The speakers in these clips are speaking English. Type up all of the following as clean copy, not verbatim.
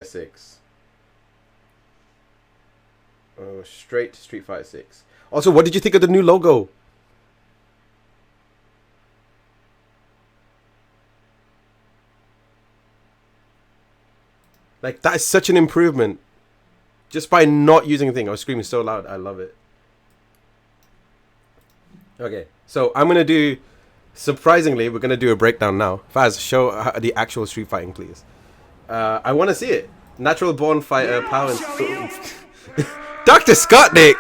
6. Oh, straight to Street Fighter 6. Also, what did you think of the new logo? Like, that is such an improvement. Just by not using a thing. I was screaming so loud. I love it. Okay, so I'm going to do... Surprisingly, we're going to do a breakdown now. Faz, show the actual Street Fighting, please. I want to see it. Natural Born Fighter, Power and... Dr. Scottnik!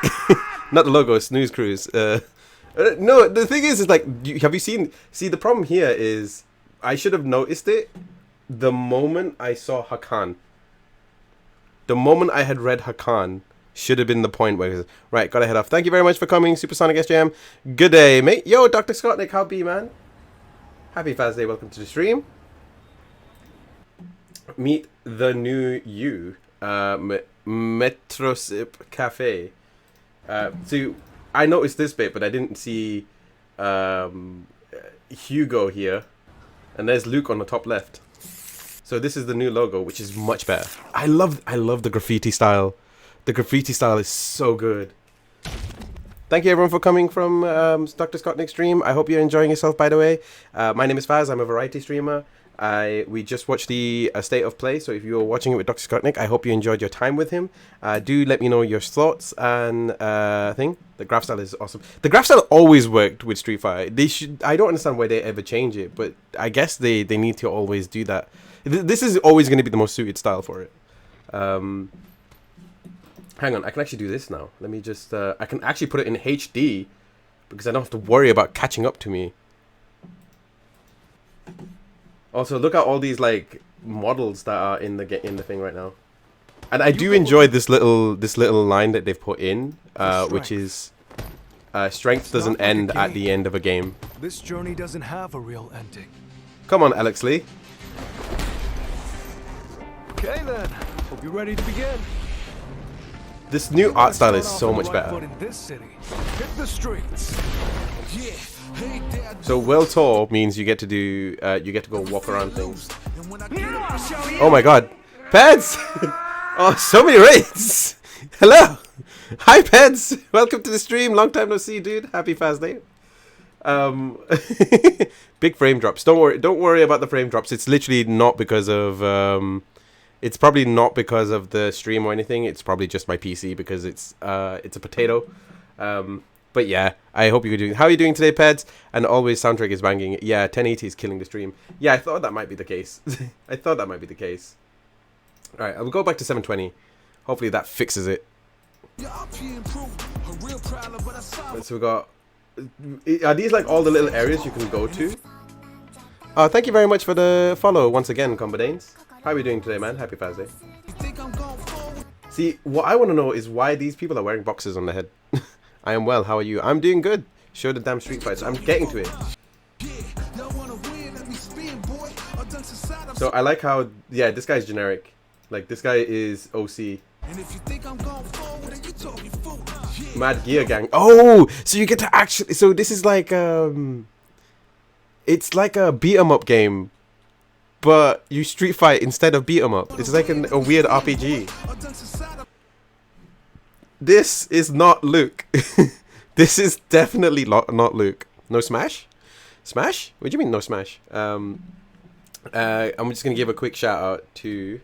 Not the logo, Snooze Cruise. No, the thing is like, have you seen... See, the problem here is... I should have noticed it the moment I saw Hakan. The moment I had read Hakan should have been the point where it was, right, gotta head off. Thank you very much for coming, Supersonic SJM. Good day, mate. Yo, Dr. Scottnik, how be, man? Happy Faz Day, welcome to the stream. Meet the new you, Metrosip Cafe. So, I noticed this bit, but I didn't see Hugo here. And there's Luke on the top left. So this is the new logo, which is much better. I love the graffiti style. The graffiti style is so good. Thank you everyone for coming from Dr. Scottnik's stream. I hope you're enjoying yourself, by the way. My name is Faz. I'm a variety streamer. We just watched the State of Play. So if you're watching it with Dr. Scottnik, I hope you enjoyed your time with him. Do let me know your thoughts and thing. The graph style is awesome. The graph style always worked with Street Fighter. They should. I don't understand why they ever change it, but I guess they need to always do that. This is always going to be the most suited style for it. Hang on, I can actually do this now. Let me just... I can actually put it in HD because I don't have to worry about catching up to me. Also, look at all these like models that are in the thing right now. And I do enjoy this little line that they've put in, which is strength doesn't end at the end of a game. This journey doesn't have a real ending. Come on, Alex Lee. Okay then, hope you're ready to begin. This new art style is so much better. In this city. Hit the streets. So World Tour means you get to do you get to go walk around things. Oh my god. Peds! Oh, so many raids! Hello! Hi Peds! Welcome to the stream. Long time no see, dude. Happy Fast Day. Big frame drops. Don't worry about the frame drops. It's literally not because of it's probably not because of the stream or anything. It's probably just my PC because it's a potato. But yeah, I hope you're doing... How are you doing today, Peds? And always soundtrack is banging. Yeah, 1080 is killing the stream. Yeah, I thought that might be the case. I thought that might be the case. Alright, I'll go back to 720. Hopefully that fixes it. So we got... Are these like all the little areas you can go to? Thank you very much for the follow once again, Combodanes. How are we doing today, man? Happy Thursday. See, what I want to know is why these people are wearing boxes on their head. I am well, how are you? I'm doing good. Show the damn Street Fights. I'm getting to it. So I like how, yeah, this guy's generic. Like, this guy is OC. Mad Gear Gang. Oh, so you get to actually... So this is like, it's like a beat-em-up game, but you street fight instead of beat-em-up. It's like a weird RPG. This is not Luke. This is definitely not Luke. No Smash? Smash? What do you mean no Smash? I'm just going to give a quick shout out to...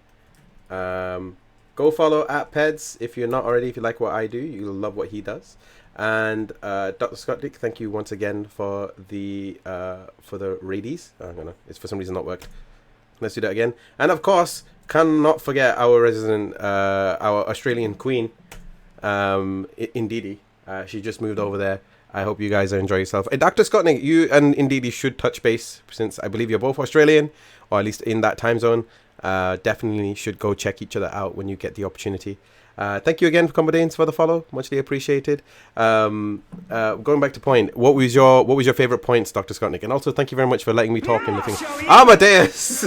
go follow @Peds if you're not already. If you like what I do, you'll love what he does. And Dr. Scottnik, thank you once again for the raidies. It's for some reason not worked. Let's do that again. And of course, cannot forget our resident, our Australian queen, Indidi. She just moved over there. I hope you guys are enjoying yourself. Dr. Scottnik, you and Indidi should touch base since I believe you're both Australian, or at least in that time zone. Definitely should go check each other out when you get the opportunity. Thank you again, Combodanes, for the follow. Muchly appreciated. Going back to point, what was your favorite points, Dr. Scottnik? And also, thank you very much for letting me talk in the thing. Amadeus!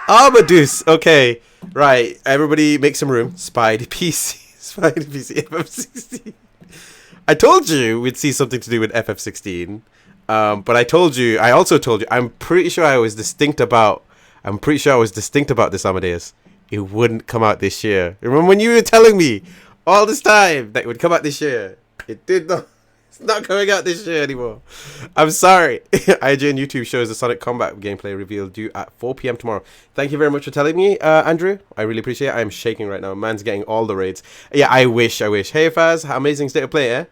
Amadeus! Okay, right. Everybody make some room. Spidey PC. Spidey PC. FF16. I told you we'd see something to do with FF16. But I also told you, I'm pretty sure I was distinct about this Amadeus. it wouldn't come out this year. Remember when you were telling me all this time that it would come out this year? It did not. It's not coming out this year anymore. I'm sorry. IGN YouTube shows the Sonic Combat gameplay reveal due at 4 p.m. tomorrow. Thank you very much for telling me, Andrew. I really appreciate it. I'm shaking right now. Man's getting all the raids. Yeah, I wish. Hey, Faz, amazing state of play, eh?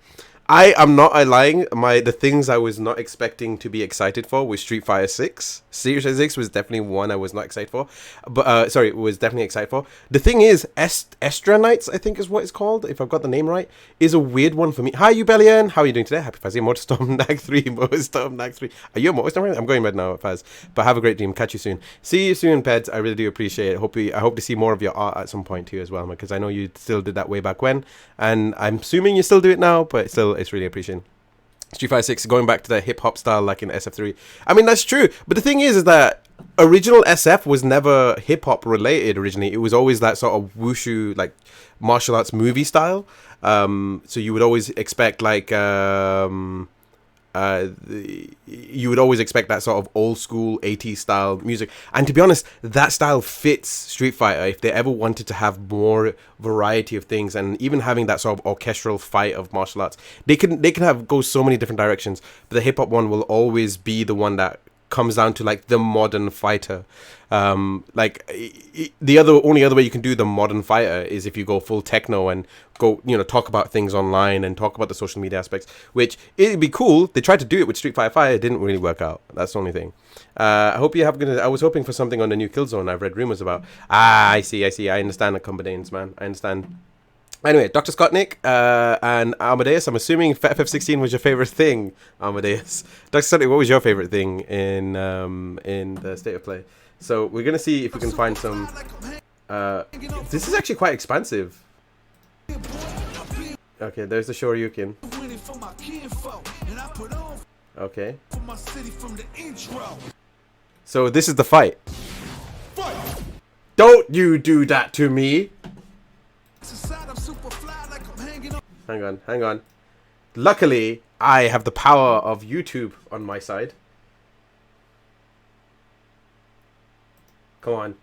I am not lying. The things I was not expecting to be excited for was Street Fighter 6. Street Fighter 6 was definitely one I was not excited for. But sorry, was definitely excited for. The thing is, Estra Knights, I think is what it's called, if I've got the name right, is a weird one for me. Hi, Ubellion. How are you doing today? Happy Faz. Motorstorm Nag 3. Motorstorm Nag 3. Are you a Motorstorm right? I'm going red now, Faz. But have a great dream. Catch you soon. See you soon, Peds. I really do appreciate it. I hope to see more of your art at some point too as well, because I know you still did that way back when. And I'm assuming you still do it now, but still, it's really appreciated. Street Fighter 6 going back to the hip hop style like in SF3. I mean, that's true, but the thing is that original SF was never hip hop related originally. It was always that sort of wushu, like martial arts movie style. So you would always expect like you would always expect that sort of old school 80s style music, and to be honest, that style fits Street Fighter. If they ever wanted to have more variety of things, and even having that sort of orchestral fight of martial arts, they can go so many different directions, but the hip-hop one will always be the one that comes down to like the modern fighter. The only other way you can do the modern fighter is if you go full techno and go, talk about things online and talk about the social media aspects, which it'd be cool. They tried to do it with Street Fighter 5. It didn't really work out. That's the only thing. I was hoping for something on the new Killzone I've read rumors about. I see. I understand the combinations, man. I understand. Anyway, Dr. Scott Nick and Amadeus, I'm assuming FF16 was your favorite thing, Amadeus. Dr. Scott Nick, what was your favorite thing in the State of Play? So we're going to see if we can find some... this is actually quite expansive. Okay, there's the Shoryuken. Okay. So this is the fight. Don't you do that to me! Hang on. Luckily, I have the power of YouTube on my side. Come on.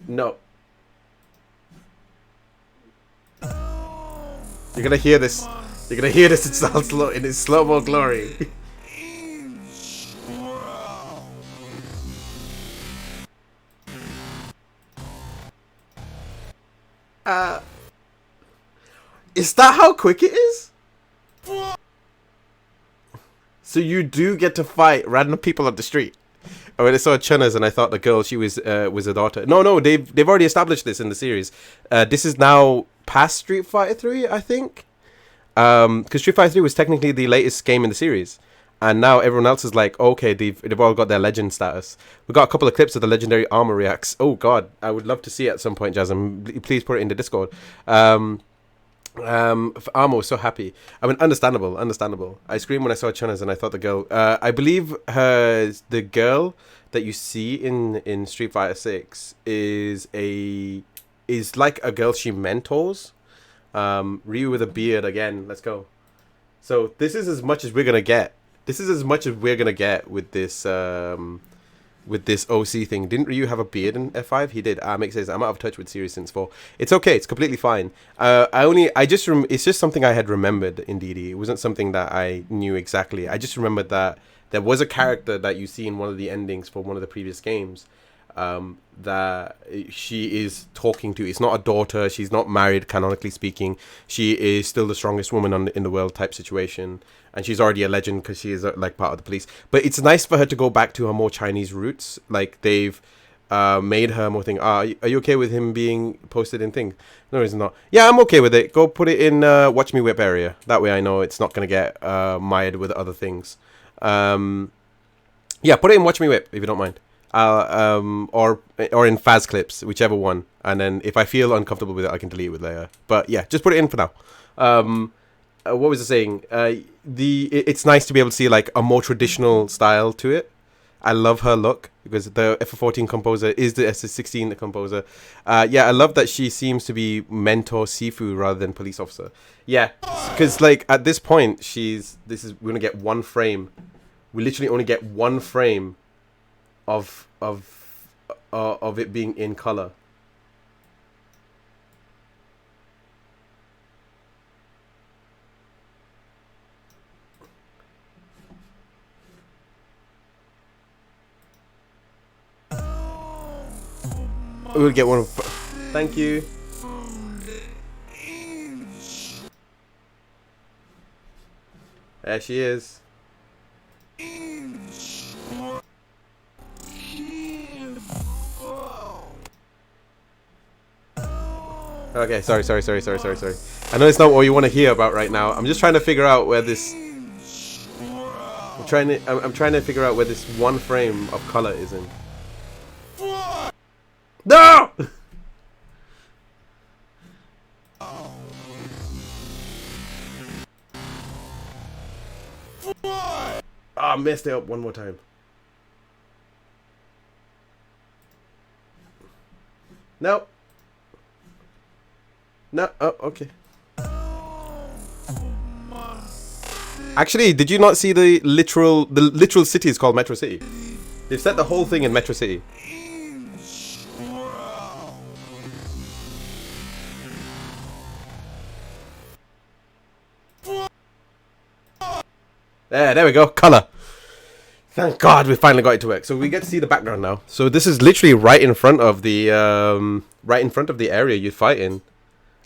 No. You're gonna hear this. You're gonna hear this in its slow-mo glory. Is that how quick it is? So you do get to fight random people on the street. Oh, when I saw Chunna's and I thought the girl, she was a daughter. No, they've already established this in the series. This is now past Street Fighter 3, I think. Because Street Fighter 3 was technically the latest game in the series. And now everyone else is like, okay, they've all got their legend status. We've got a couple of clips of the legendary armor reacts. Oh god, I would love to see it at some point, Jasmine. Please put it in the Discord. Armo was so happy. I mean, understandable. I screamed when I saw Chunna's and I thought the girl. I believe the girl that you see in Street Fighter 6 is like a girl she mentors. Ryu with a beard again. Let's go. So this is as much as we're gonna get. With this OC thing. Didn't Ryu have a beard in F5? He did. Mick says, I'm out of touch with series since 4. It's okay. It's completely fine. It's just something I had remembered in DD. It wasn't something that I knew exactly. I just remembered that there was a character that you see in one of the endings for one of the previous games that she is talking to. It's not a daughter. She's not married, canonically speaking. She is still the strongest woman in the world type situation. And she's already a legend because she is like part of the police. But it's nice for her to go back to her more Chinese roots. Like they've made her more thing. Are you okay with him being posted in things? No, it's not. Yeah, I'm okay with it. Go put it in Watch Me Whip area. That way I know it's not going to get mired with other things. Yeah, put it in Watch Me Whip if you don't mind. Or in Faz clips, whichever one. And then if I feel uncomfortable with it, I can delete it with later. But yeah, just put it in for now. What was I saying? It's nice to be able to see like a more traditional style to it. I love her look because the FF14 composer is the SS16 composer. Yeah, I love that she seems to be mentor Sifu rather than police officer. Yeah, because like at this point, we're gonna get one frame. We literally only get one frame of of it being in color. We'll get one of. Thank you. There she is. Okay, sorry. I know it's not what you want to hear about right now. I'm just trying to figure out where this. I'm trying to figure out where this one frame of color is in. No! I messed it up one more time. No. No. Oh, okay. Actually, did you not see the literal city is called Metro City? They've set the whole thing in Metro City. There we go. Color. Thank God we finally got it to work. So we get to see the background now. So this is literally right in front of the area you fight in.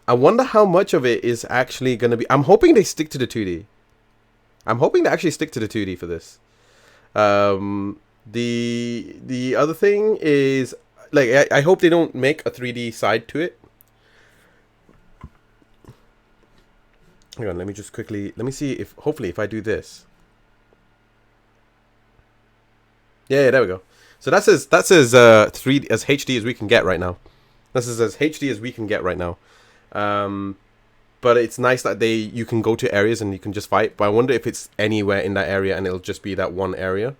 I wonder how much of it is actually going to be. I'm hoping they stick to the 2D. I'm hoping they actually stick to the 2D for this. The other thing is, like, I hope they don't make a 3D side to it. Hang on, let me just quickly. Let me see if hopefully if I do this. Yeah, there we go. So that's as 3D as HD as we can get right now. This is as HD as we can get right now. But it's nice that you can go to areas and you can just fight. But I wonder if it's anywhere in that area and it'll just be that one area.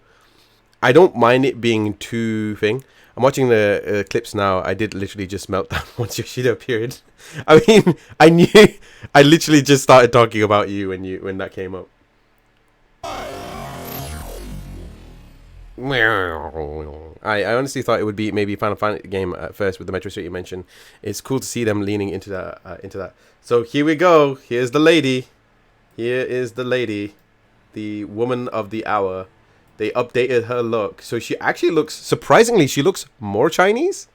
I don't mind it being too thing. I'm watching the clips now. I did literally just melt down once Yoshida appeared. I mean, I literally just started talking about you when that came up. I honestly thought it would be maybe a Final Fantasy game at first with the Metro City you mentioned. It's cool to see them leaning into that. So here we go. Here's the lady. Here is the lady, the woman of the hour. They updated her look, so she actually looks surprisingly. She looks more Chinese.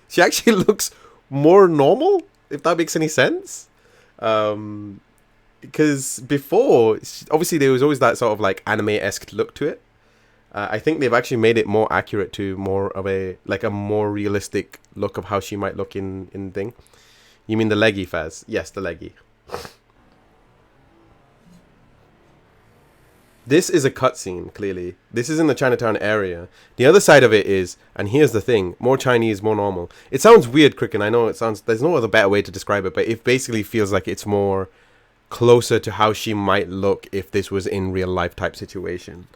She actually looks more normal, if that makes any sense. Because before, obviously, there was always that sort of like anime-esque look to it. I think they've actually made it more accurate to more of a more realistic look of how she might look in thing. You mean the leggy, Faz? Yes, the leggy. This is a cutscene, clearly. This is in the Chinatown area. The other side of it is, and here's the thing, more Chinese, more normal. It sounds weird, Cricken. I know it sounds, there's no other better way to describe it, but it basically feels like it's more closer to how she might look if this was in real life type situation.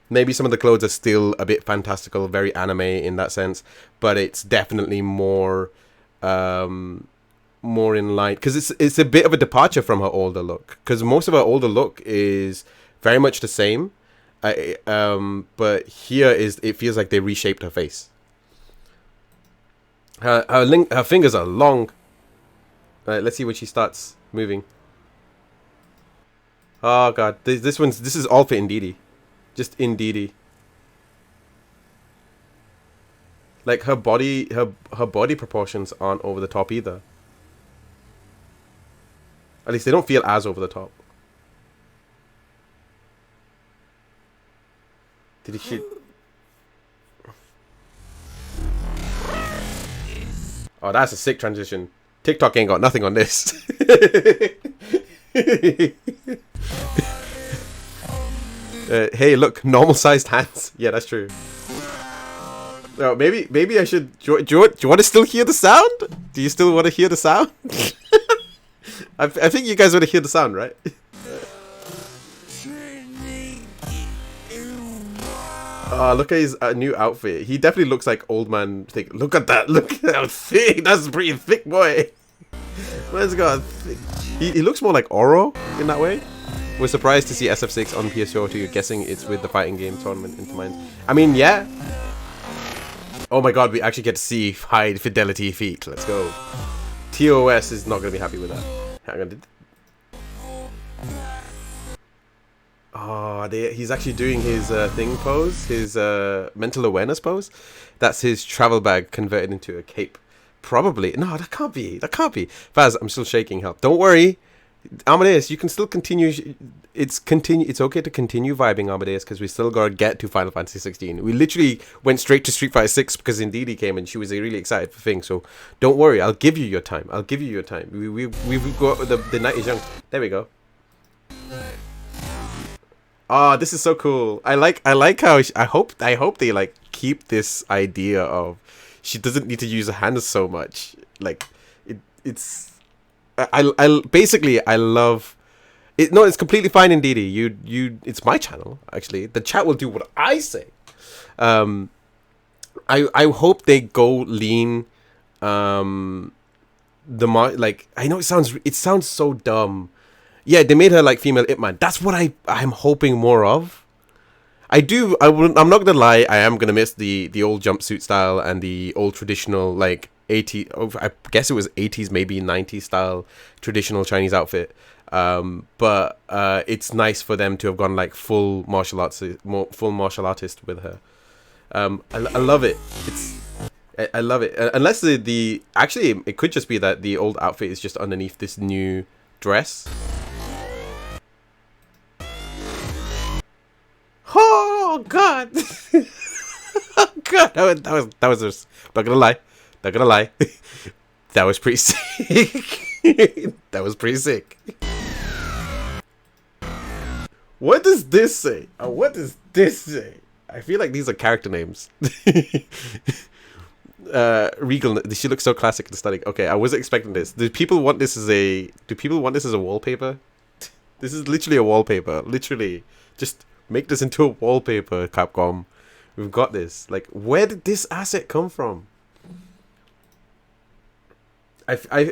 Maybe some of the clothes are still a bit fantastical, very anime in that sense, but it's definitely more in line, because it's a bit of a departure from her older look, because most of her older look is very much the same, but here it feels like they reshaped her face. Her fingers are long. Let's see when she starts moving. Oh god, this is all for Indeedee. Just Indeedee. Like her body proportions aren't over the top either. At least they don't feel as over the top. Did he shoot? Oh, that's a sick transition. TikTok ain't got nothing on this. Hey, look, normal-sized hands. Yeah, that's true. No, maybe I should. Do you want to still hear the sound? Do you still want to hear the sound? I think you guys want to hear the sound, right? Look at his new outfit. He definitely looks like old man thick. Look at that. Look at how thick. That's pretty thick, boy. Man's got thick. He looks more like Oro in that way. We're surprised to see SF6 on PS4 2. Guessing it's with the fighting game tournament into mind. I mean, yeah. Oh my god, we actually get to see high fidelity feet. Let's go. TOS is not going to be happy with that. Hang on. Oh, he's actually doing his thing pose, his mental awareness pose. That's his travel bag converted into a cape. Probably. No, that can't be. That can't be. Faz, I'm still shaking. Help. Don't worry. Amadeus, you can still continue. It's okay to continue vibing, Amadeus, because we still gotta get to Final Fantasy 16. We literally went straight to Street Fighter 6 because Indeedee came and she was really excited for things. So don't worry, I'll give you your time. I'll give you your time. We've got the night is young. There we go. Oh, this is so cool. I like how I hope they like keep this idea of she doesn't need to use her hands so much. Like it's. I basically I love it. No, it's completely fine, Indeedee. You it's my channel actually. The chat will do what I say. I hope they go lean. Like I know it sounds so dumb. Yeah, they made her like female Ip Man. That's what I'm hoping more of. I'm not gonna lie. I am gonna miss the old jumpsuit style and the old traditional like 80. I guess it was 80s, maybe 90s style traditional Chinese outfit. But it's nice for them to have gone like full martial artist with her. I love it. I love it. Unless actually it could just be that the old outfit is just underneath this new dress. Oh God! Oh God! That was just, not gonna lie. That was pretty sick. That was pretty sick. What does this say? What does this say? I feel like these are character names. Regal. She looks so classic and stunning. Okay, I wasn't expecting this. Do people want this as a wallpaper? This is literally a wallpaper. Literally, just make this into a wallpaper, Capcom. We've got this. Like, where did this asset come from?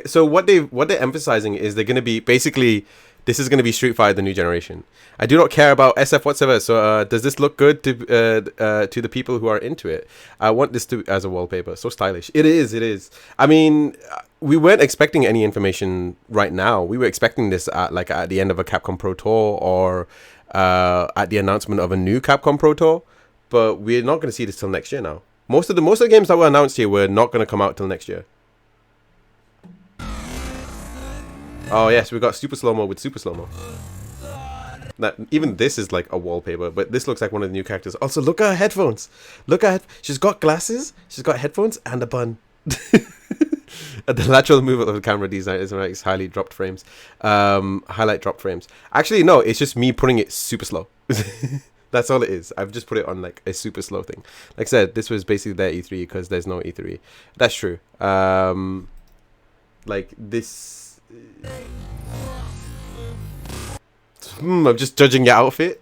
So what they're emphasizing is they're gonna be basically, this is gonna be Street Fighter the new generation. I do not care about SF whatsoever. So does this look good to the people who are into it? I want this to as a wallpaper. So stylish. It is. I mean, we weren't expecting any information right now. We were expecting this at the end of a Capcom Pro Tour or at the announcement of a new Capcom Pro Tour. But we're not going to see this till next year now. Most of the games that were announced here were not going to come out till next year. Oh yes, we got Super Slow-Mo with Super Slow-Mo. Even this is like a wallpaper, but this looks like one of the new characters. Also, look at her headphones. She's got glasses, she's got headphones, and a bun. The lateral movement of the camera design is highly dropped frames. Highlight dropped frames. Actually, no, it's just me putting it super slow. That's all it is. I've just put it on like a super slow thing. Like I said, this was basically their E3 because there's no E3. That's true. Like this. I'm just judging your outfit.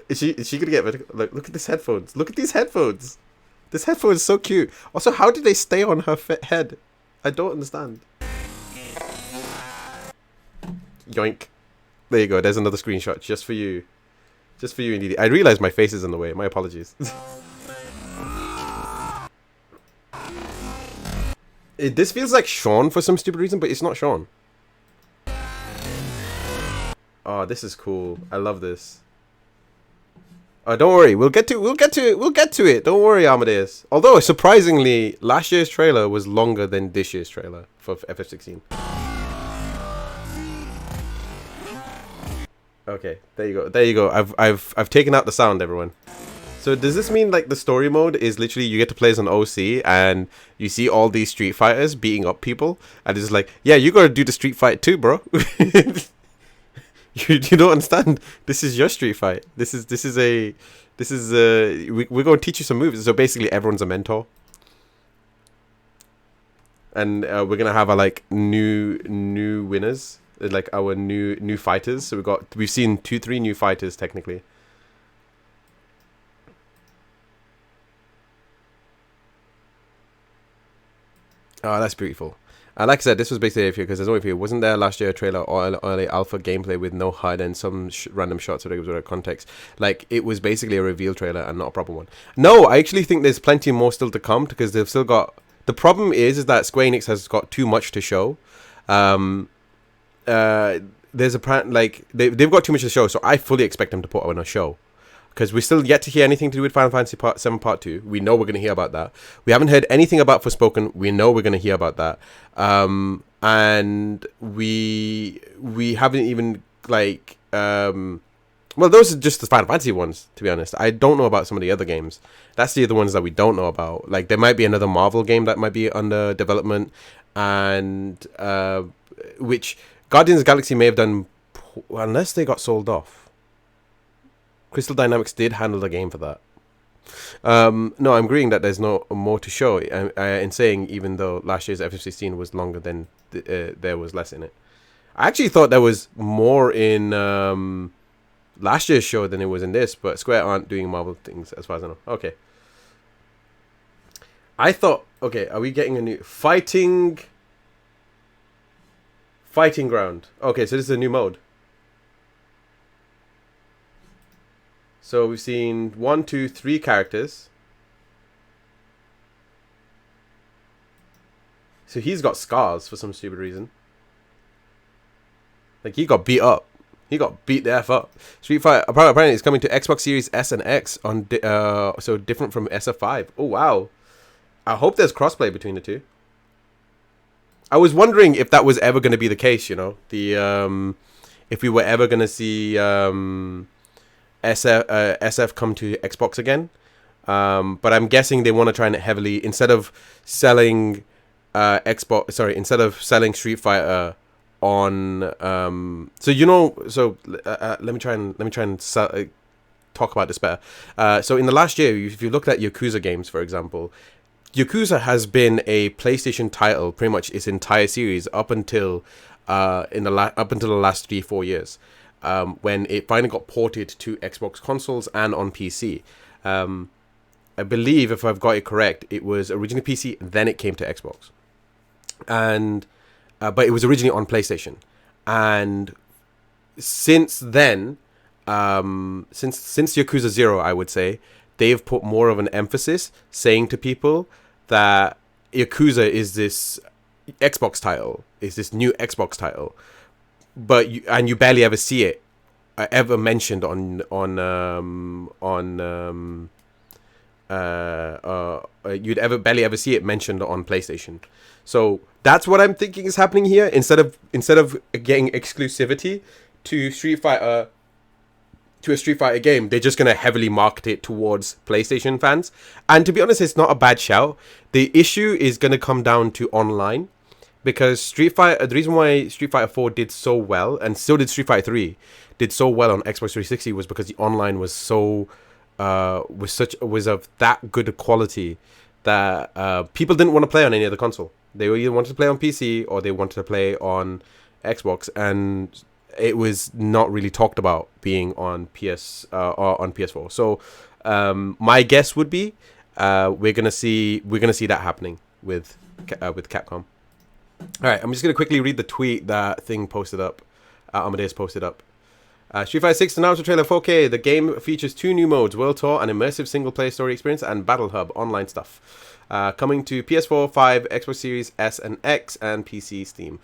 Is she gonna get better? Look at these headphones. Look at these headphones. This headphone is so cute. Also, how did they stay on her head? I don't understand. Yoink. There you go. There's another screenshot just for you. Just for you, Indeedee. I realize my face is in the way. My apologies. This feels like Sean for some stupid reason, but it's not Sean. Oh, this is cool. I love this. Don't worry. We'll get to it. Don't worry, Amadeus. Although surprisingly, last year's trailer was longer than this year's trailer for FF16. Okay, there you go. I've taken out the sound, everyone. So does this mean like the story mode is literally you get to play as an OC and you see all these Street Fighters beating up people and it's like, yeah, you gotta do the Street Fight too, bro. You don't understand. This is your Street Fight. We're gonna teach you some moves. So basically everyone's a mentor. And we're gonna have our like new winners, like our new fighters. So we've seen 3 new fighters technically. Oh, that's beautiful. Like I said, this was basically because there's no review. Wasn't there last year a trailer or early alpha gameplay with no HUD and some random shots without context? Like, it was basically a reveal trailer and not a proper one. No, I actually think there's plenty more still to come because they've still got... The problem is that Square Enix has got too much to show. There's they've got too much to show, so I fully expect them to put on a show. Because we're still yet to hear anything to do with Final Fantasy Part 7 Part 2. We know we're going to hear about that. We haven't heard anything about Forspoken. We know we're going to hear about that. And we haven't even, like... well, those are just the Final Fantasy ones, to be honest. I don't know about some of the other games. That's the other ones that we don't know about. Like, there might be another Marvel game that might be under development. And... which Guardians of the Galaxy may have done... Unless they got sold off. Crystal Dynamics did handle the game for that. No, I'm agreeing that there's no more to show. In saying, even though last year's FF16 was longer than there was less in it. I actually thought there was more in last year's show than it was in this, but Square aren't doing Marvel things as far as I know. Okay. I thought, okay, are we getting a new fighting ground? Okay, so this is a new mode. So we've seen 1, 2, 3 characters. So he's got scars for some stupid reason. Like, he got beat up. He got beat the F up. Street Fighter apparently it's coming to Xbox Series S and X on so different from SF5. Oh wow. I hope there's crossplay between the two. I was wondering if that was ever going to be the case, you know. The if we were ever going to see SF come to Xbox again, but I'm guessing they want to try and heavily, instead of selling instead of selling Street Fighter on let me try and talk about this better. So in the last year, if you looked at Yakuza games, for example, Yakuza has been a PlayStation title pretty much its entire series up until the last 3-4 years. When it finally got ported to Xbox consoles and on PC. I believe, if I've got it correct, it was originally PC, then it came to Xbox. And but it was originally on PlayStation. And since then, since Yakuza 0, I would say, they've put more of an emphasis saying to people that Yakuza is this Xbox title, is this new Xbox title. But you barely ever see it ever mentioned you'd barely ever see it mentioned on PlayStation. So that's what I'm thinking is happening here. Instead of getting exclusivity to a Street Fighter game, they're just gonna heavily market it towards PlayStation fans. And to be honest, it's not a bad shout. The issue is gonna come down to online. Because the reason why Street Fighter 4 did so well, and so did Street Fighter 3, did so well on Xbox 360 was because the online was was of that good quality that people didn't want to play on any other console. They either wanted to play on PC or they wanted to play on Xbox, and it was not really talked about being on or on PS4. So my guess would be we're gonna see that happening with Capcom. All right, I'm just going to quickly read the tweet that thing posted up. Amadeus posted up. Street Fighter 6 announced a trailer 4K. The game features 2 new modes, World Tour, an immersive single-player story experience, and Battle Hub online stuff. Coming to PS4, 5, Xbox Series S and X, and PC Steam.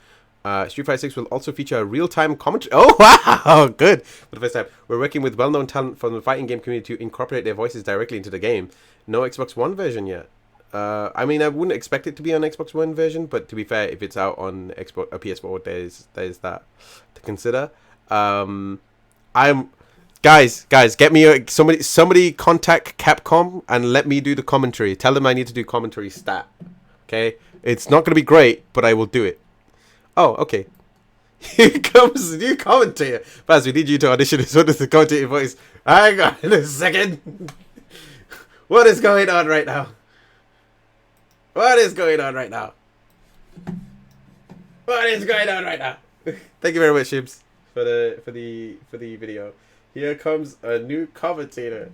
Street Fighter 6 will also feature a real-time commentary. Oh, wow! Good. For the first time, we're working with well-known talent from the fighting game community to incorporate their voices directly into the game. No Xbox One version yet. I mean, I wouldn't expect it to be on Xbox One version, but to be fair, if it's out on Xbox PS4, there's that to consider. Guys, get me somebody contact Capcom and let me do the commentary. Tell them I need to do commentary stat. Okay, it's not gonna be great, but I will do it. Oh, okay. Here comes the new commentator. Baz, we need you to audition as one of the commentator voice. Hang on a second. What is going on right now? What is going on right now? What is going on right now? Thank you very much, Shibs, for the video. Here comes a new commentator.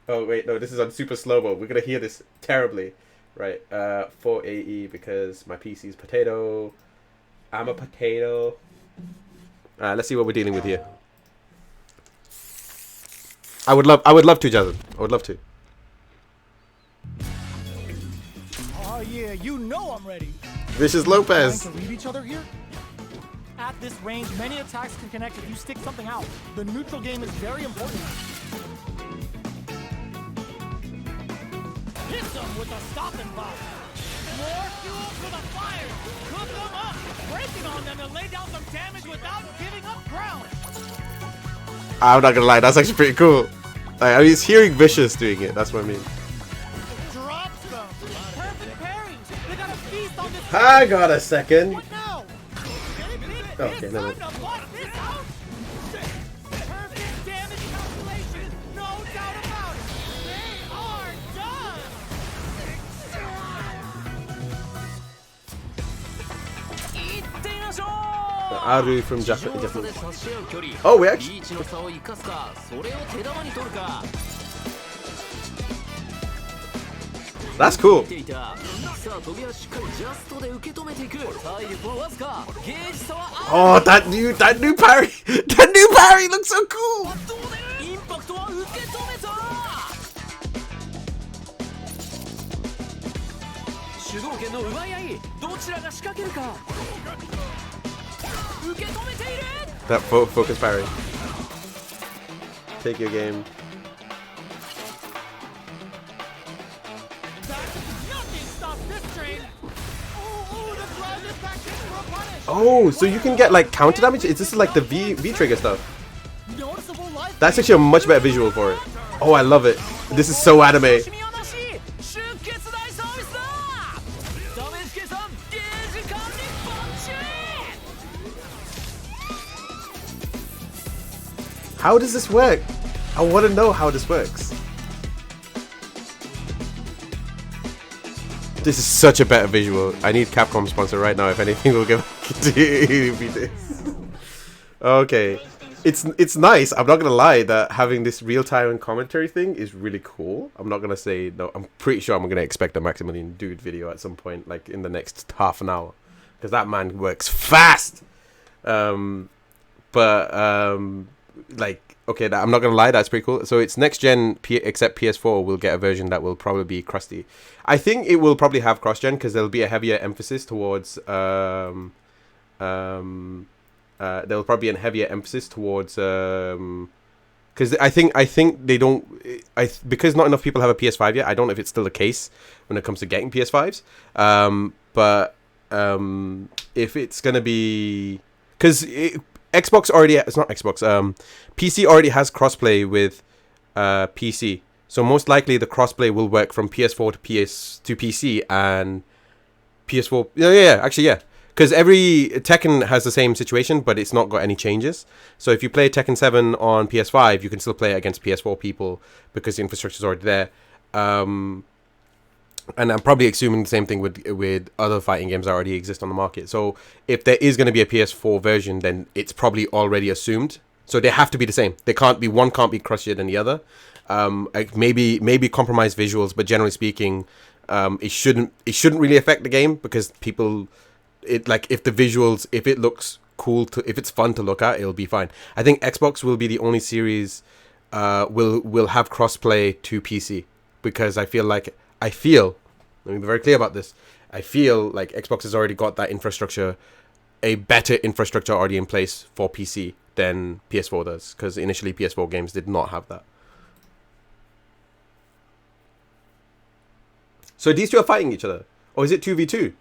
Oh wait, no, this is on super slow mo. We're gonna hear this terribly. Right, 480 because my PC's potato. I'm a potato. Let's see what we're dealing with here. I would love to, Jason. I would love to. Oh yeah, you know I'm ready. Vicious Trying Lopez. to lead each other here? At this range, many attacks can connect if you stick something out. The neutral game is very important. Hit them with a stopping block. More fuel for the fire. Cook them up. Breaking on them to lay down some damage without giving up ground. I'm not gonna lie, that's actually pretty cool. Like, I mean, it's hearing Vicious doing it. That's what I mean. Drops them. Perfect pairing. They got a feast on this. Hang on a second. What now? Okay, never mind. Time to block this out. Perfect damage calculation. No doubt about it. They are done. Aru from Japan. Oh, Oh, we actually- リーチの差を生かすか、それを手玉に取るか。 That's cool. 見ていた。さあ、飛びはしっかりジャストで受け止めていく。体力はわずか。ゲージ差はあ Oh, that new parry. That new parry looks so cool. どう出る。インパクトは受け止めた。主導権の奪い合い。どちらが仕掛けるか。受け止めている。 That focus parry. Take your game. Nothing stops this train. Ooh, the ground impact hits for a punish. Oh, so you can get like counter damage? Is this like the V trigger stuff? Noticeable life. That's actually a much better visual for it. Oh, I love it. This is so anime. シミオなし。出血大サービスだ。ダメージ計算。ゲージ管理バッチリ。 How does this work? I want to know how this works. This is such a better visual. I need Capcom sponsor right now. If anything, we'll give be this. Okay, it's nice. I'm not gonna lie that having this real-time commentary thing is really cool. I'm not gonna say no. I'm pretty sure I'm gonna expect a Maximilian Dude video at some point, like in the next half an hour, because that man works fast. Like, okay, I'm not gonna lie, that's pretty cool. So it's next gen, except PS4 will get a version that will probably be crusty. I think it will probably have cross gen because there'll be a heavier emphasis towards there'll probably be a heavier emphasis towards because I think they don't because not enough people have a PS5 yet. I don't know if it's still the case when it comes to getting PS5s. But if it's gonna be because Xbox already, it's not Xbox, PC already has crossplay with PC. So most likely the crossplay will work from PS4 to PC and PS4. Yeah, actually, yeah. Because every Tekken has the same situation, but it's not got any changes. So if you play Tekken 7 on PS5, you can still play it against PS4 people because the infrastructure is already there. And I'm probably assuming the same thing with other fighting games that already exist on the market. So if there is going to be a PS4 version, then it's probably already assumed. So they have to be the same. They can't be, one can't be crushier than the other. Like maybe compromise visuals, but generally speaking, it shouldn't really affect the game because people, like if the visuals, if it looks cool if it's fun to look at, it'll be fine. I think Xbox will be the only series will have crossplay to PC because I feel, let me be very clear about this. I feel like Xbox has already got that infrastructure, a better infrastructure already in place for PC than PS4 does, because initially PS4 games did not have that. So these two are fighting each other. Or is it 2v2?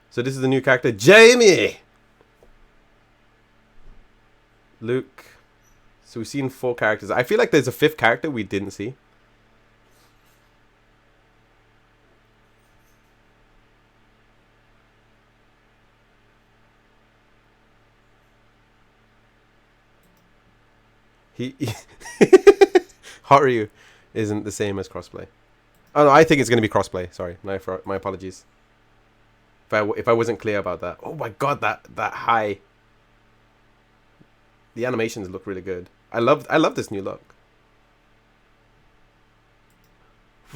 So this is the new character, Jamie! Luke. So we've seen 4 characters. I feel like there's a 5th character we didn't see. Haru isn't the same as crossplay. Oh no, I think it's going to be crossplay. Sorry, my apologies. If I wasn't clear about that. Oh my god, that high. The animations look really good. I love this new look.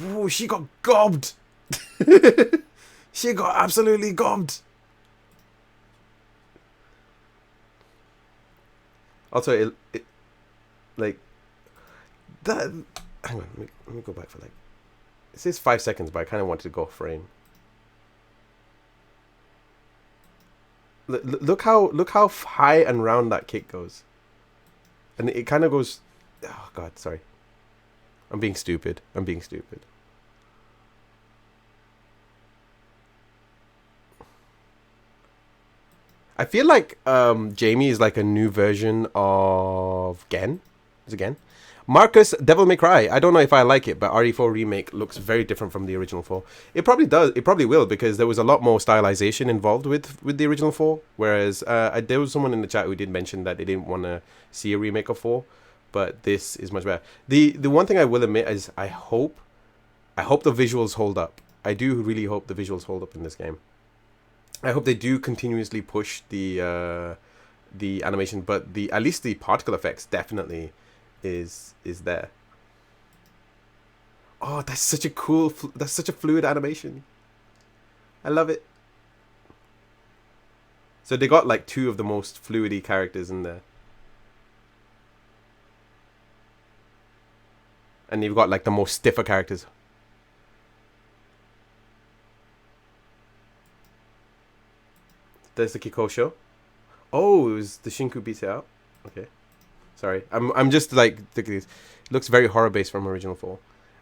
Ooh, she got gobbed. She got absolutely gobbed. Also, it like that. Hang on, let me go back for like. It says 5 seconds, but I kind of wanted to go frame. Look how high and round that kick goes, and it kind of goes. Oh God, sorry. I'm being stupid. I feel like Jamie is like a new version of Gen. Is it Gen? Marcus, Devil May Cry. I don't know if I like it, but RE4 Remake looks very different from the original 4. It probably does. It probably will, because there was a lot more stylization involved with the original 4. Whereas there was someone in the chat who did mention that they didn't want to see a remake of 4, but this is much better. The one thing I will admit is I hope the visuals hold up. I do really hope the visuals hold up in this game. I hope they do continuously push the animation, but at least the particle effects definitely is there. Oh, that's such a cool, that's such a fluid animation. I love it. So they got like 2 of the most fluidy characters in there. And you've got like the most stiffer characters. There's the Kikosho. Oh, it was the Shinku beats it out. Okay. Sorry. I'm just like, look at this. It looks very horror based from original 4.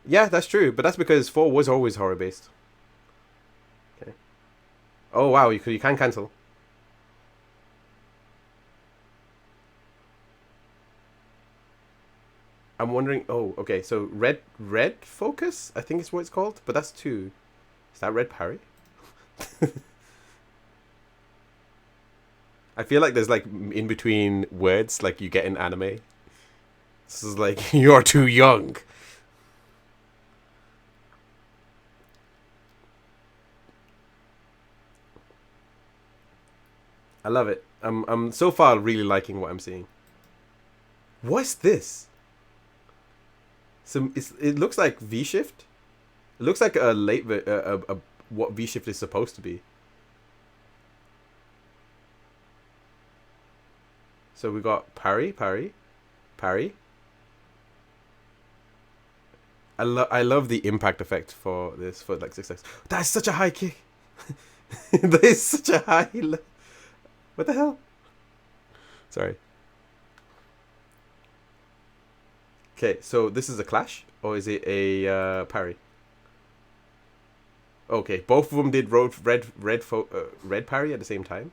Yeah, that's true, but that's because 4 was always horror based. Okay. Oh wow, you can cancel. I'm wondering. Oh, okay. So red focus, I think is what it's called, but that's 2. Is that red parry? I feel like there's like in between words like you get in anime. This is like, you're too young. I love it. I'm so far really liking what I'm seeing. What's this? It looks like V-Shift. It looks like a what V-Shift is supposed to be. So we got parry. I love the impact effect for this for like 6x. That's such a high kick. That is such a high. What the hell? Sorry. Okay, so this is a clash, or is it a parry? Okay, both of them did red parry at the same time.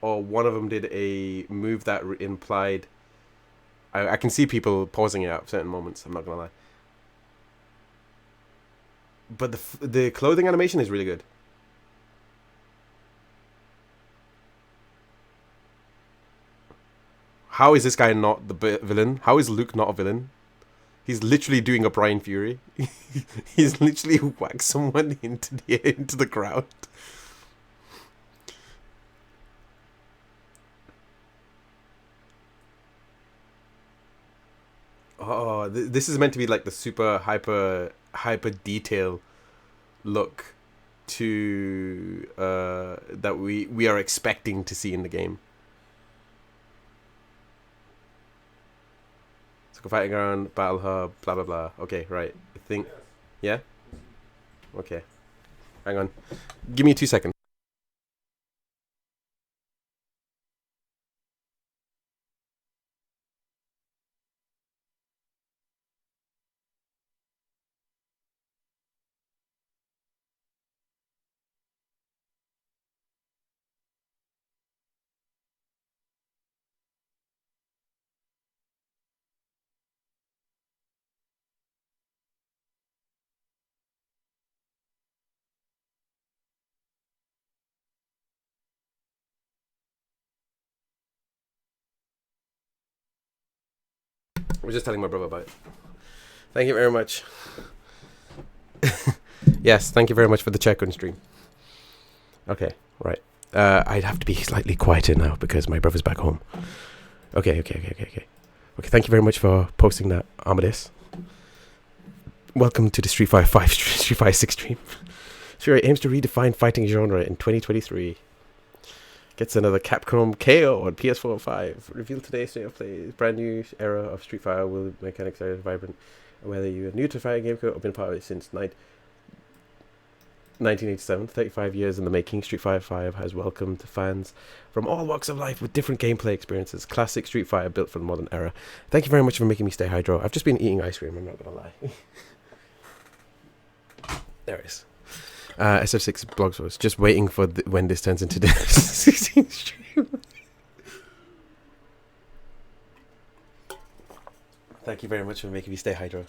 Or one of them did a move that implied... I can see people pausing it at certain moments, I'm not going to lie. But the clothing animation is really good. How is this guy not the villain? How is Luke not a villain? He's literally doing a Brian Fury. He's literally whacked someone into the ground. Oh, this is meant to be like the super hyper detail look to that we are expecting to see in the game. So fighting ground, battle hub, blah blah blah. Okay, right. I think, yeah. Okay, hang on. Give me 2 seconds. I was just telling my brother about it. Thank you very much. Yes, thank you very much for the check on stream. Okay, right. I'd have to be slightly quieter now because my brother's back home. Okay. Okay, thank you very much for posting that, Amadeus. Welcome to the Street Fighter 5, Street Fighter 6 stream. Sure aims to redefine fighting genre in 2023. Gets another Capcom KO on PS4 and 5. Revealed today, state of play. Brand new era of Street Fighter will mechanics are vibrant. Whether you're new to fighting game or been part of it since 1987, 35 years in the making, Street Fighter 5 has welcomed fans from all walks of life with different gameplay experiences. Classic Street Fighter built for the modern era. Thank you very much for making me stay hydro. I've just been eating ice cream, I'm not gonna lie. There it is. SF6 blog source. Just waiting for when this turns into the 16 stream. Thank you very much for making me stay hydro.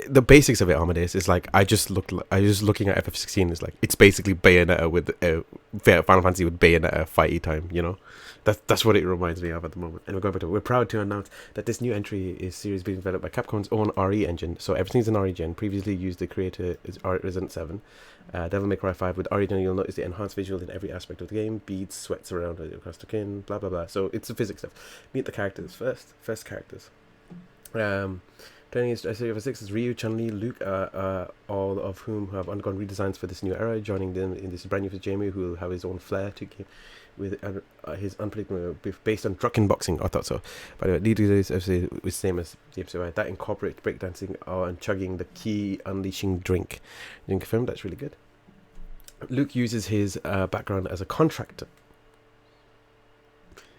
The basics of it, Amadeus, is like I just looking at FF16 is like it's basically Bayonetta with Final Fantasy with Bayonetta fighty time, you know. That's what it reminds me of at the moment. And we're proud to announce that this new entry is series being developed by Capcom's own RE engine. So everything's in RE Gen. Previously used the creator is Resident 7, Devil May Cry 5 with RE Gen. You'll notice the enhanced visual in every aspect of the game. Beads, sweats around across the kin, blah blah blah. So it's the physics stuff. Meet the characters first characters. Training is SF6 is Ryu, Chun-Li, Luke, all of whom have undergone redesigns for this new era. Joining them in this brand new for Jamie, who will have his own flair to game with his unpredictable based on Drucken boxing. I thought so. By the way, lead is the same as the episode. That incorporates breakdancing and chugging the key unleashing drink. You can confirm that's really good. Luke uses his background as a contractor.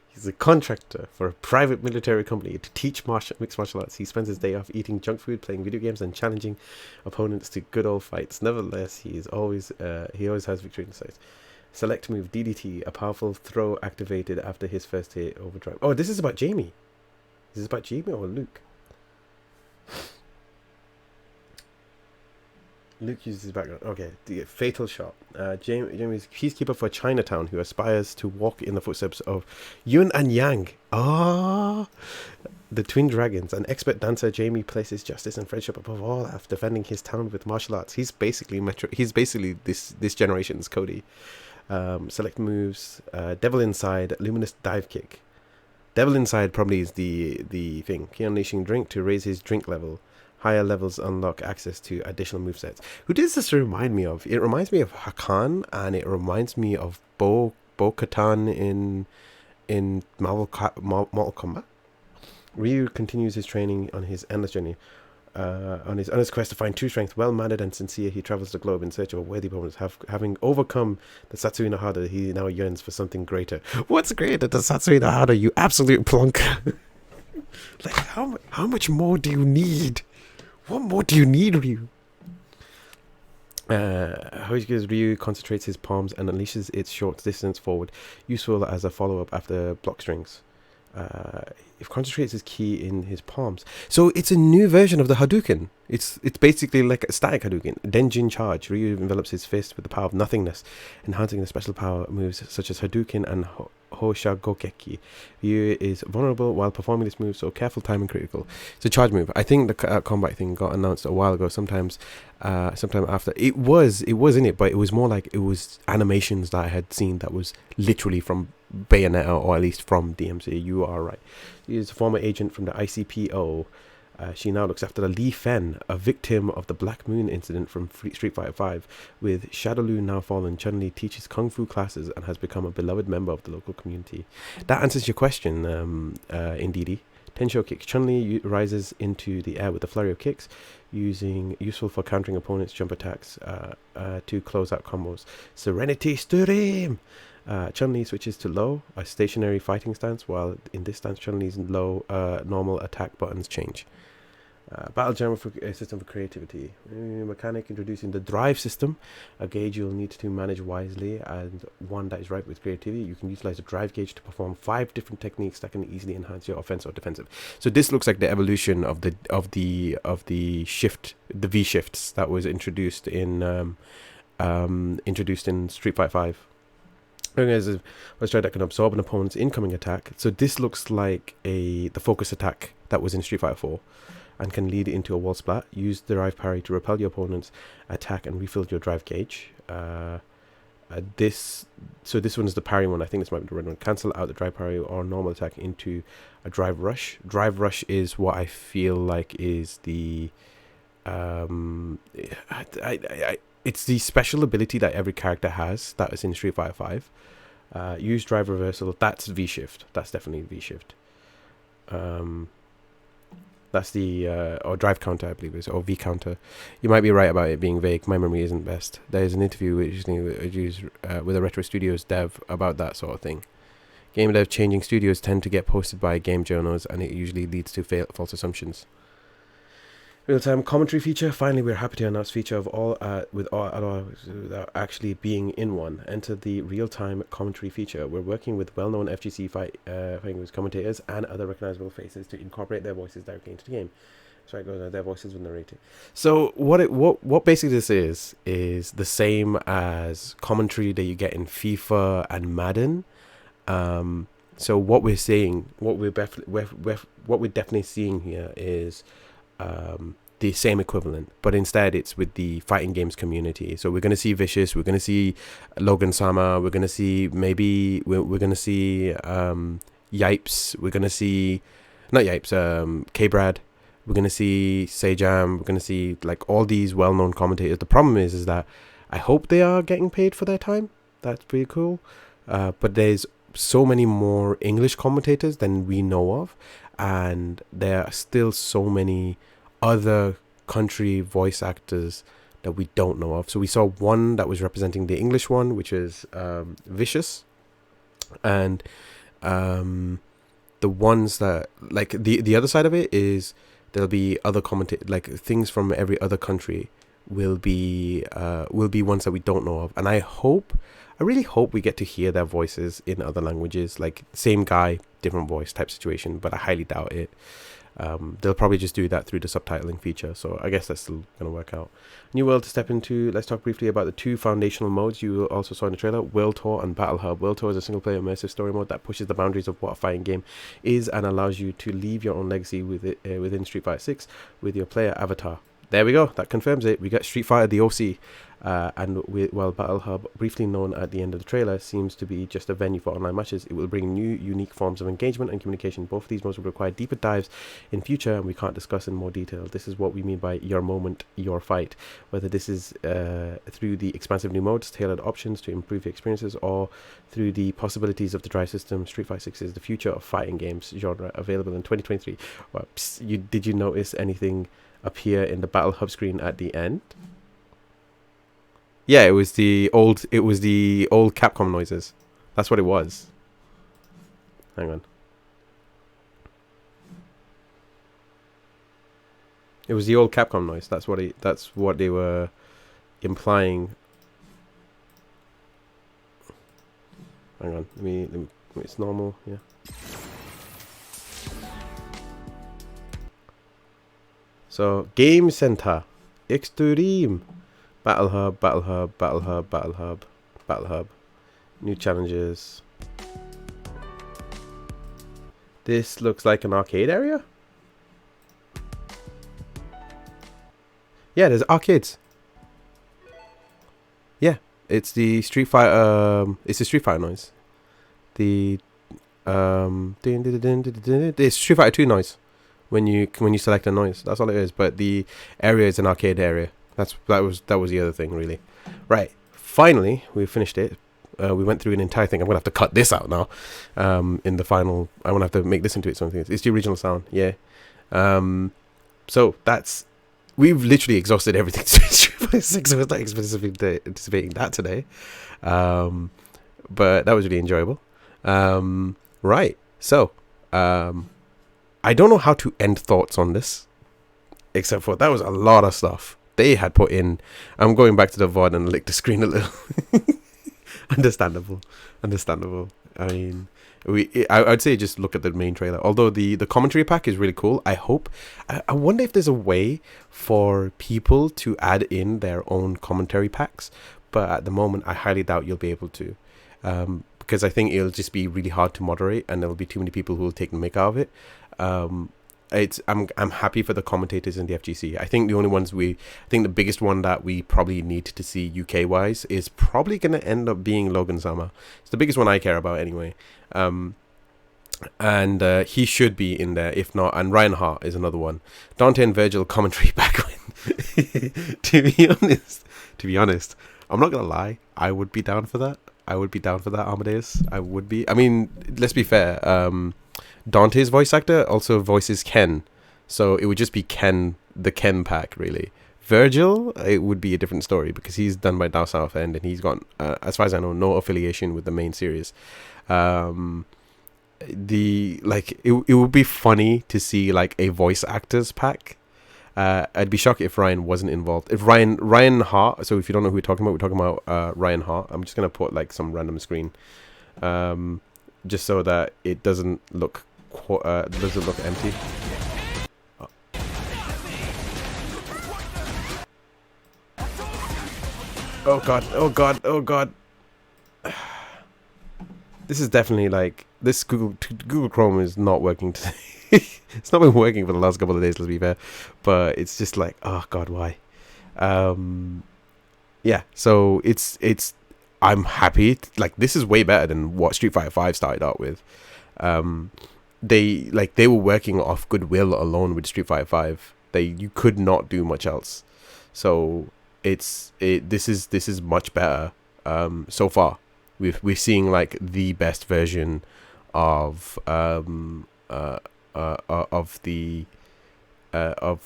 He's a contractor for a private military company to teach mixed martial arts. He spends his day off eating junk food, playing video games, and challenging opponents to good old fights. Nevertheless, he always has victory in sight. Select move DDT, a powerful throw activated after his first hit overdrive. Oh, this is about Jamie. Is this about Jamie or Luke? Luke uses his background. Okay, the fatal shot. Jamie's peacekeeper for Chinatown who aspires to walk in the footsteps of Yun and Yang. The twin dragons. An expert dancer, Jamie places justice and friendship above all after defending his town with martial arts. He's basically this generation's Cody. Select moves. Devil Inside, Luminous Dive Kick. Devil Inside probably is the thing. Key Unleashing Drink to raise his drink level. Higher levels unlock access to additional movesets. Who does this remind me of? It reminds me of Hakan, and it reminds me of Bo-Katan in Mortal Kombat. Ryu continues his training on his endless journey. On his endless quest to find true strength, well-mannered and sincere, he travels the globe in search of a worthy opponent. Having overcome the Satsui no Hada, he now yearns for something greater. What's greater than Satsui no Hada, you absolute plonker? Like, how much more do you need? What more do you need, Ryu? Ryu concentrates his palms and unleashes its short distance forward, useful as a follow-up after block strings. It concentrates his ki in his palms. So it's a new version of the Hadouken. It's basically like a static Hadouken. Denjin Charge. Ryu envelops his fist with the power of nothingness, enhancing the special power moves such as Hadouken and Hoshagokeki. Ryu is vulnerable while performing this move, so careful, time, and critical. It's a charge move. I think the combat thing got announced a while ago. Sometime after it was in it, but it was more like it was animations that I had seen that was literally from Bayonetta, or at least from DMC. You are right. She is a former agent from the ICPO. She now looks after the Li Fen, a victim of the Black Moon incident from Street Fighter 5. With Shadowloo now fallen, Chun-Li teaches Kung Fu classes and has become a beloved member of the local community. That answers your question, Indeedy. Tensho kicks. Chun-Li rises into the air with a flurry of kicks, useful for countering opponents' jump attacks to close out combos. Serenity Stream! Chun-Li switches to low, a stationary fighting stance, while in this stance Chun-Li's low normal attack buttons change. Battle Jammer for a system for creativity. Mechanic introducing the drive system, a gauge you'll need to manage wisely and one that is ripe with creativity. You can utilize the drive gauge to perform 5 different techniques that can easily enhance your offense or defensive. So this looks like the evolution of the shift, the V shifts that was introduced in Street Fighter 5. There's a strike that can absorb an opponent's incoming attack. So this looks like the focus attack that was in Street Fighter 4 and can lead into a wall splat. Use the drive parry to repel your opponent's attack and refill your drive gauge. This one is the parry one. I think this might be the red one. Cancel out the drive parry or normal attack into a drive rush. Drive rush is what I feel like is the It's the special ability that every character has that is in Street Fighter 5. Use drive reversal. That's V shift. That's definitely V shift. That's the or drive counter, I believe it is, or V counter. You might be right about it being vague. My memory isn't best. There's an interview with a Retro Studios dev about that sort of thing. Game dev changing studios tend to get posted by game journals, and it usually leads to false assumptions. Real-time commentary feature. Finally, we're happy to announce feature of all without actually being in one. Enter the real-time commentary feature. We're working with well-known FGC fighting commentators and other recognizable faces to incorporate their voices directly into the game. So it goes their voices with narrating. So what basically this is the same as commentary that you get in FIFA and Madden. So what we're seeing, what we're definitely seeing here is the same equivalent, but instead it's with the fighting games community. So we're going to see Vicious, we're going to see Logan Sama, we're going to see we're going to see Yipes, we're going to see not Yipes, K-Brad, we're going to see Sejam, we're going to see like all these well-known commentators. The problem is that I hope they are getting paid for their time. That's pretty cool. But there's so many more English commentators than we know of, and there are still so many other country voice actors that we don't know of. So we saw one that was representing the English one, which is Vicious, and the ones that like the other side of it is there'll be other like things from every other country will be ones that we don't know of, and I really hope we get to hear their voices in other languages, like same guy, different voice type situation, but I highly doubt it. They'll probably just do that through the subtitling feature, so I guess that's still going to work out. New world to step into. Let's talk briefly about the two foundational modes you also saw in the trailer, World Tour and Battle Hub. World Tour is a single-player immersive story mode that pushes the boundaries of what a fighting game is and allows you to leave your own legacy within Street Fighter 6 with your player avatar. There we go. That confirms it. We got Street Fighter the OC. While Battle Hub, briefly known at the end of the trailer, seems to be just a venue for online matches, it will bring new, unique forms of engagement and communication. Both of these modes will require deeper dives in future, and we can't discuss in more detail. This is what we mean by your moment, your fight. Whether this is through the expansive new modes, tailored options to improve your experiences, or through the possibilities of the drive system, Street Fighter 6 is the future of fighting games genre, available in 2023. Well, did you notice anything appear in the Battle Hub screen at the end? Yeah, it was the old Capcom noises. That's what it was. Hang on. It was the old Capcom noise. That's what they were implying. Hang on. Let me it's normal, yeah. So, Game Center Extreme. Battle Hub, Battle Hub, Battle Hub, Battle Hub, Battle Hub. New challenges. This looks like an arcade area. Yeah, there's arcades. Yeah, it's the Street Fighter. It's the Street Fighter noise. The it's Street Fighter 2 noise when you select a noise. That's all it is. But the area is an arcade area. That was the other thing, really. Right. Finally, we finished it. We went through an entire thing. I'm gonna have to cut this out now. In the final, I'm gonna have to make this into something. It's the original sound. Yeah. So we've literally exhausted everything. 6. I was not anticipating that today. But that was really enjoyable. Right. So, I don't know how to end thoughts on this, except for that was a lot of stuff they had put in. I'm going back to the VOD and lick the screen a little. Understandable. I mean, I'd say just look at the main trailer. Although the commentary pack is really cool. I wonder if there's a way for people to add in their own commentary packs. But at the moment, I highly doubt you'll be able to. Because I think it'll just be really hard to moderate, and there'll be too many people who will take the mick out of it. I'm happy for the commentators in the FGC. I think the biggest one that we probably need to see UK wise is probably going to end up being Logan Sama. It's the biggest one I care about anyway. and he should be in there if not. And Ryan Hart is another one. Dante and Virgil commentary back when. To be honest, I'm not gonna lie. I would be down for that. Amadeus. I would be. I mean, let's be fair. Dante's voice actor also voices Ken, so it would just be Ken, the Ken pack, really. Virgil, it would be a different story because he's done by Down South End and he's got, as far as I know, no affiliation with the main series. It would be funny to see like a voice actors pack. I'd be shocked if Ryan wasn't involved. If Ryan Hart. So if you don't know who we're talking about Ryan Hart. I'm just gonna put like some random screen, just so that it doesn't look empty. Oh god. This is definitely like this Google Chrome is not working today. It's not been working for the last couple of days, let's be fair. But it's just like, oh god, why? Yeah, so it's I'm happy. Like, this is way better than what Street Fighter 5 started out with. They were working off goodwill alone with Street Fighter 5. You could not do much else. So this is much better so far. We're seeing like the best version of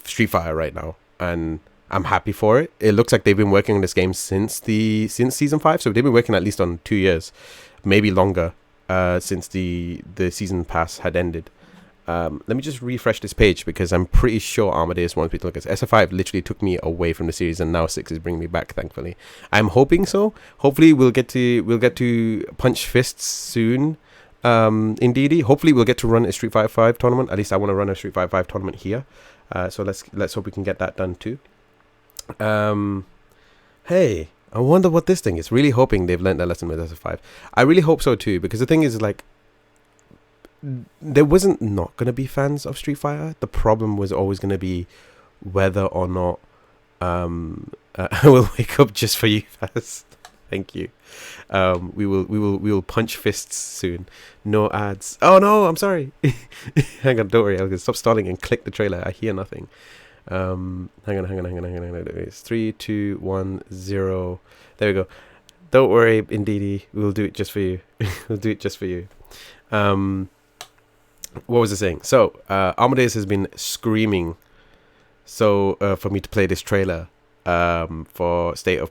Street Fighter right now, and I'm happy for it. It looks like they've been working on this game since season 5, so they've been working at least on 2 years, maybe longer, since the season pass had ended. Let me just refresh this page because I'm pretty sure Amadeus wants me to look at SF5. Literally took me away from the series, and now 6 is bringing me back. Thankfully, I'm hoping so. Hopefully, we'll get to punch fists soon. In DD, hopefully we'll get to run a Street Fighter 5 tournament. At least I want to run a Street Fighter 5 tournament here. So let's hope we can get that done too. Hey, I wonder what this thing is. Really hoping they've learned their lesson with SF5. I really hope so too, because the thing is, like, there wasn't not going to be fans of Street Fighter. The problem was always going to be whether or not I will wake up just for you, Faz. Thank you. We will punch fists soon. No ads. Oh no, I'm sorry. Hang on, don't worry. I'll stop stalling and click the trailer. I hear nothing. Hang on. It's 3, 2, 1, 0. There we go. Don't worry, Indeedy. We'll do it just for you. What was I saying? So, Amadeus has been screaming for me to play this trailer for State of